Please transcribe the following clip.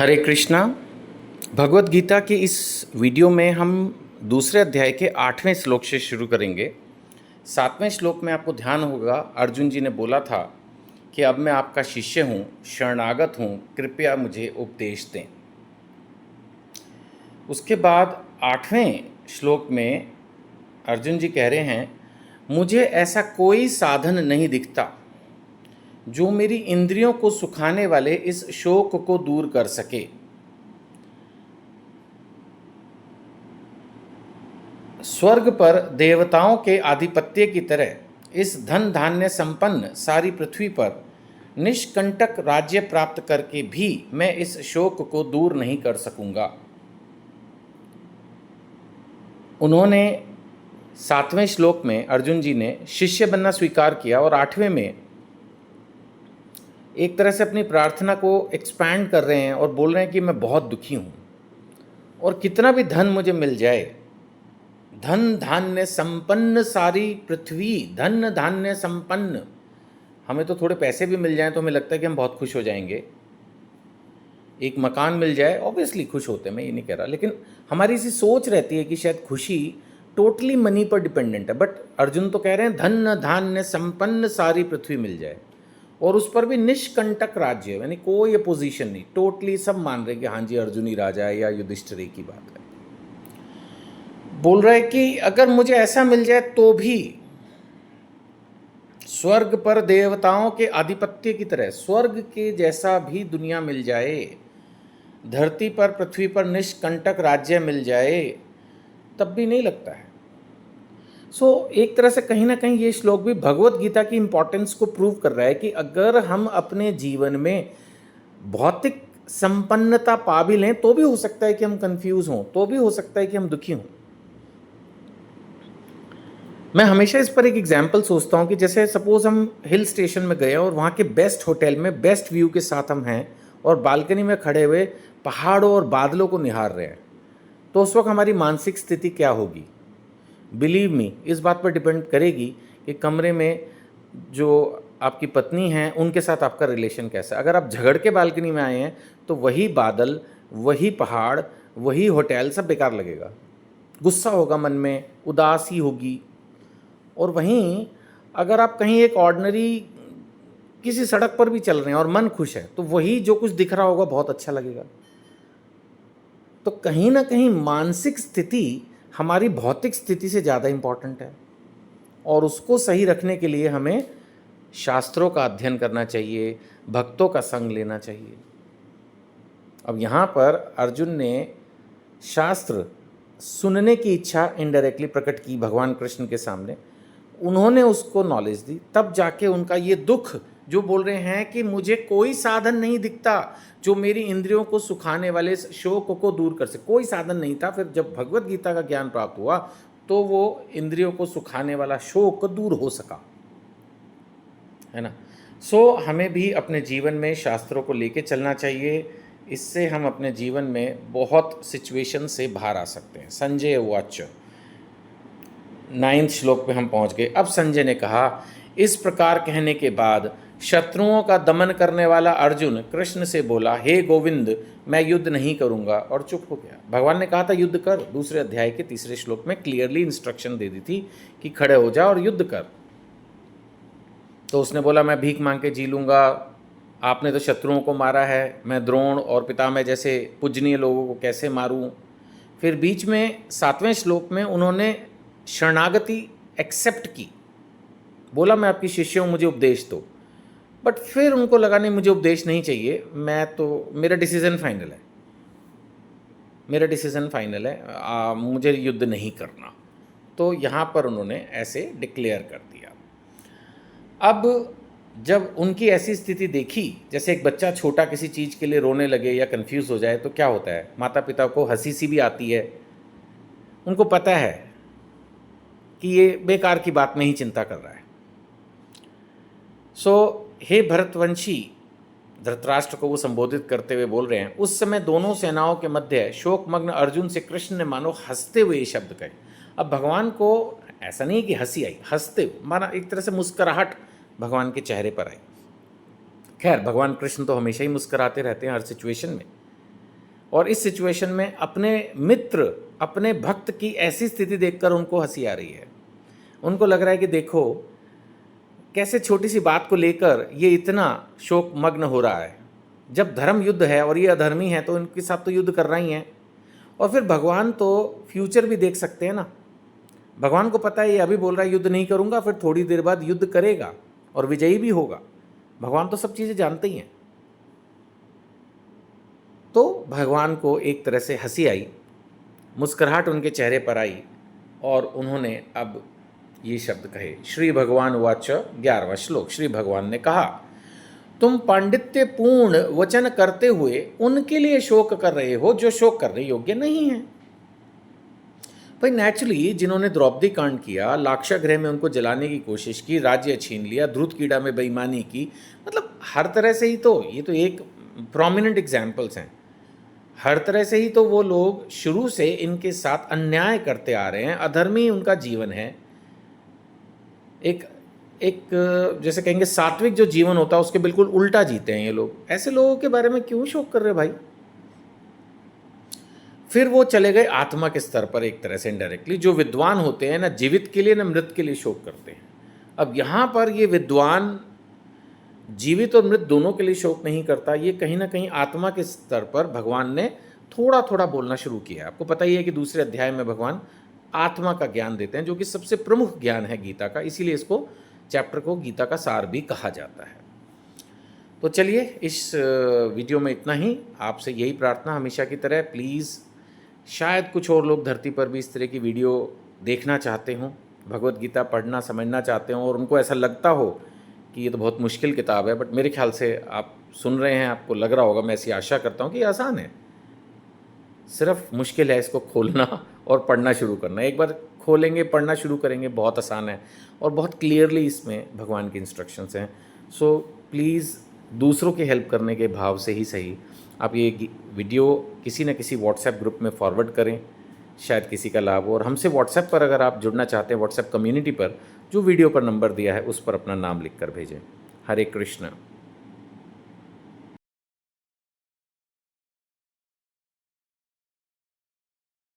हरे कृष्णा। भगवत गीता के इस वीडियो में हम दूसरे अध्याय के 8वें श्लोक से शुरू करेंगे। 7वें श्लोक में आपको ध्यान होगा, अर्जुन जी ने बोला था कि अब मैं आपका शिष्य हूँ, शरणागत हूँ, कृपया मुझे उपदेश दें। उसके बाद 8वें श्लोक में अर्जुन जी कह रहे हैं, मुझे ऐसा कोई साधन नहीं दिखता जो मेरी इंद्रियों को सुखाने वाले इस शोक को दूर कर सके। स्वर्ग पर देवताओं के आधिपत्य की तरह इस धन धान्य संपन्न सारी पृथ्वी पर निष्कंटक राज्य प्राप्त करके भी मैं इस शोक को दूर नहीं कर सकूंगा। उन्होंने 7वें श्लोक में अर्जुन जी ने शिष्य बनना स्वीकार किया और 8वें में एक तरह से अपनी प्रार्थना को एक्सपैंड कर रहे हैं और बोल रहे हैं कि मैं बहुत दुखी हूँ और कितना भी धन मुझे मिल जाए, धन धान्य संपन्न सारी पृथ्वी, धन धान्य संपन्न, हमें तो थोड़े पैसे भी मिल जाएं तो हमें लगता है कि हम बहुत खुश हो जाएंगे। एक मकान मिल जाए, ऑब्वियसली खुश होते हैं, मैं ये नहीं कह रहा, लेकिन हमारी ऐसी सोच रहती है कि शायद खुशी टोटली मनी पर डिपेंडेंट है। बट अर्जुन तो कह रहे हैं धन धान्य संपन्न सारी पृथ्वी मिल जाए और उस पर भी निष्कंटक राज्य, यानी कोई अपोजिशन नहीं, टोटली सब मान रहे कि हाँ जी अर्जुन ही राजा है या युधिष्ठिर की बात है। बोल रहा है कि अगर मुझे ऐसा मिल जाए तो भी स्वर्ग पर देवताओं के आधिपत्य की तरह स्वर्ग के जैसा भी दुनिया मिल जाए, धरती पर पृथ्वी पर निष्कंटक राज्य मिल जाए, तब भी नहीं लगता है। एक तरह से कहीं ना कहीं ये श्लोक भी भगवत गीता की इंपॉर्टेंस को प्रूव कर रहा है कि अगर हम अपने जीवन में भौतिक संपन्नता पा भी लें तो भी हो सकता है कि हम कंफ्यूज हों, तो भी हो सकता है कि हम दुखी हों। मैं हमेशा इस पर एक एग्जाम्पल सोचता हूँ कि जैसे सपोज हम हिल स्टेशन में गए और वहाँ के बेस्ट होटल में बेस्ट व्यू के साथ हम हैं और बालकनी में खड़े हुए पहाड़ों और बादलों को निहार रहे हैं, तो उस वक्त हमारी मानसिक स्थिति क्या होगी? बिलीव मी, इस बात पर डिपेंड करेगी कि कमरे में जो आपकी पत्नी हैं उनके साथ आपका रिलेशन कैसा है। अगर आप झगड़ के बालकनी में आए हैं तो वही बादल, वही पहाड़, वही होटल सब बेकार लगेगा, गुस्सा होगा मन में, उदासी होगी। और वहीं अगर आप कहीं एक ऑर्डिनरी किसी सड़क पर भी चल रहे हैं और मन खुश है तो वही जो कुछ दिख रहा होगा बहुत अच्छा लगेगा। तो कहीं ना कहीं मानसिक स्थिति हमारी भौतिक स्थिति से ज़्यादा इम्पॉर्टेंट है और उसको सही रखने के लिए हमें शास्त्रों का अध्ययन करना चाहिए, भक्तों का संग लेना चाहिए। अब यहाँ पर अर्जुन ने शास्त्र सुनने की इच्छा इनडायरेक्टली प्रकट की भगवान कृष्ण के सामने, उन्होंने उसको नॉलेज दी, तब जाके उनका ये दुख जो बोल रहे हैं कि मुझे कोई साधन नहीं दिखता जो मेरी इंद्रियों को सुखाने वाले इस शोक को दूर कर सके, कोई साधन नहीं था। फिर जब भगवत गीता का ज्ञान प्राप्त हुआ तो वो इंद्रियों को सुखाने वाला शोक दूर हो सका, है ना। हमें भी अपने जीवन में शास्त्रों को लेके चलना चाहिए, इससे हम अपने जीवन में बहुत सिचुएशन से बाहर आ सकते हैं। संजय उवाच, 9वें श्लोक पे हम पहुंच गए। अब संजय ने कहा, इस प्रकार कहने के बाद शत्रुओं का दमन करने वाला अर्जुन कृष्ण से बोला, हे गोविंद, मैं युद्ध नहीं करूंगा, और चुप हो गया। भगवान ने कहा था युद्ध कर, दूसरे अध्याय के 3रे श्लोक में क्लियरली इंस्ट्रक्शन दे दी थी कि खड़े हो जा और युद्ध कर। तो उसने बोला मैं भीख मांग के जी लूँगा, आपने तो शत्रुओं को मारा है, मैं द्रोण और पितामह जैसे पूजनीय लोगों को कैसे मारूं। फिर बीच में 7वें श्लोक में उन्होंने शरणागति एक्सेप्ट की, बोला मैं आपकी शिष्य हूँ, मुझे उपदेश दो। बट फिर उनको लगा नहीं मुझे उपदेश नहीं चाहिए, मैं तो, मेरा डिसीज़न फाइनल है, मेरा डिसीज़न फाइनल है, मुझे युद्ध नहीं करना। तो यहाँ पर उन्होंने ऐसे डिक्लेयर कर दिया। अब जब उनकी ऐसी स्थिति देखी, जैसे एक बच्चा छोटा किसी चीज़ के लिए रोने लगे या कंफ्यूज हो जाए तो क्या होता है, माता पिता को हंसी सी भी आती है, उनको पता है कि ये बेकार की बात में ही चिंता कर रहा है। हे भरतवंशी, धृतराष्ट्र को वो संबोधित करते हुए बोल रहे हैं, उस समय दोनों सेनाओं के मध्य शोकमग्न अर्जुन से कृष्ण ने मानो हंसते हुए ये शब्द कहे। अब भगवान को ऐसा नहीं कि हंसी आई, हंसते हुए माना एक तरह से मुस्कुराहट भगवान के चेहरे पर आई। खैर भगवान कृष्ण तो हमेशा ही मुस्कुराते रहते हैं हर सिचुएशन में, और इस सिचुएशन में अपने मित्र, अपने भक्त की ऐसी स्थिति देखकर उनको हंसी आ रही है। उनको लग रहा है कि देखो कैसे छोटी सी बात को लेकर ये इतना शोक मग्न हो रहा है। जब धर्म युद्ध है और ये अधर्मी है तो इनके साथ तो युद्ध करना ही है। और फिर भगवान तो फ्यूचर भी देख सकते हैं ना। भगवान को पता है ये अभी बोल रहा है युद्ध नहीं करूँगा, फिर थोड़ी देर बाद युद्ध करेगा और विजयी भी होगा। भगवान तो सब चीज़ें जानते ही हैं। तो भगवान को एक तरह से हंसी आई, मुस्कुराहट उनके चेहरे पर आई और उन्होंने अब ये शब्द कहे। श्री भगवान वाच 11वां श्लोक। श्री भगवान ने कहा, तुम पांडित्यपूर्ण वचन करते हुए उनके लिए शोक कर रहे हो जो शोक करने योग्य नहीं है। भाई नेचुरली जिन्होंने द्रौपदी कांड किया, लाक्षागृह में उनको जलाने की कोशिश की, राज्य छीन लिया, ध्रुत कीड़ा में बेईमानी की, मतलब हर तरह से ही तो ये तो एक प्रोमिनेंट एग्जाम्पल्स हैं। हर तरह से ही तो वो लोग शुरू से इनके साथ अन्याय करते आ रहे हैं, अधर्मी उनका जीवन है। एक जैसे कहेंगे सात्विक जो जीवन होता है उसके बिल्कुल उल्टा जीते हैं ये लोग। ऐसे लोगों के बारे में क्यों शोक कर रहे भाई। फिर वो चले गए आत्मा के स्तर पर एक तरह से इनडायरेक्टली। जो विद्वान होते हैं ना जीवित के लिए ना मृत के लिए शोक करते हैं। अब यहाँ पर ये विद्वान जीवित और मृत दोनों के लिए शोक नहीं करता। ये कहीं ना कहीं आत्मा के स्तर पर भगवान ने थोड़ा थोड़ा बोलना शुरू किया। आपको पता ही है कि दूसरे अध्याय में भगवान आत्मा का ज्ञान देते हैं जो कि सबसे प्रमुख ज्ञान है गीता का। इसीलिए इसको चैप्टर को गीता का सार भी कहा जाता है। तो चलिए इस वीडियो में इतना ही। आपसे यही प्रार्थना हमेशा की तरह, प्लीज़ शायद कुछ और लोग धरती पर भी इस तरह की वीडियो देखना चाहते हों, भगवत गीता पढ़ना समझना चाहते हों और उनको ऐसा लगता हो कि ये तो बहुत मुश्किल किताब है, बट मेरे ख्याल से आप सुन रहे हैं, आपको लग रहा होगा, मैं ऐसी आशा करता हूँ कि आसान है। सिर्फ मुश्किल है इसको खोलना और पढ़ना शुरू करना। एक बार खोलेंगे, पढ़ना शुरू करेंगे, बहुत आसान है और बहुत क्लियरली इसमें भगवान की इंस्ट्रक्शंस हैं। सो प्लीज़ दूसरों की हेल्प करने के भाव से ही सही आप ये वीडियो किसी न किसी व्हाट्सएप ग्रुप में फॉरवर्ड करें, शायद किसी का लाभ हो। और हमसे व्हाट्सएप पर अगर आप जुड़ना चाहते हैं, व्हाट्सएप कम्युनिटी पर जो वीडियो पर नंबर दिया है उस पर अपना नाम लिख कर भेजें। हरे कृष्ण।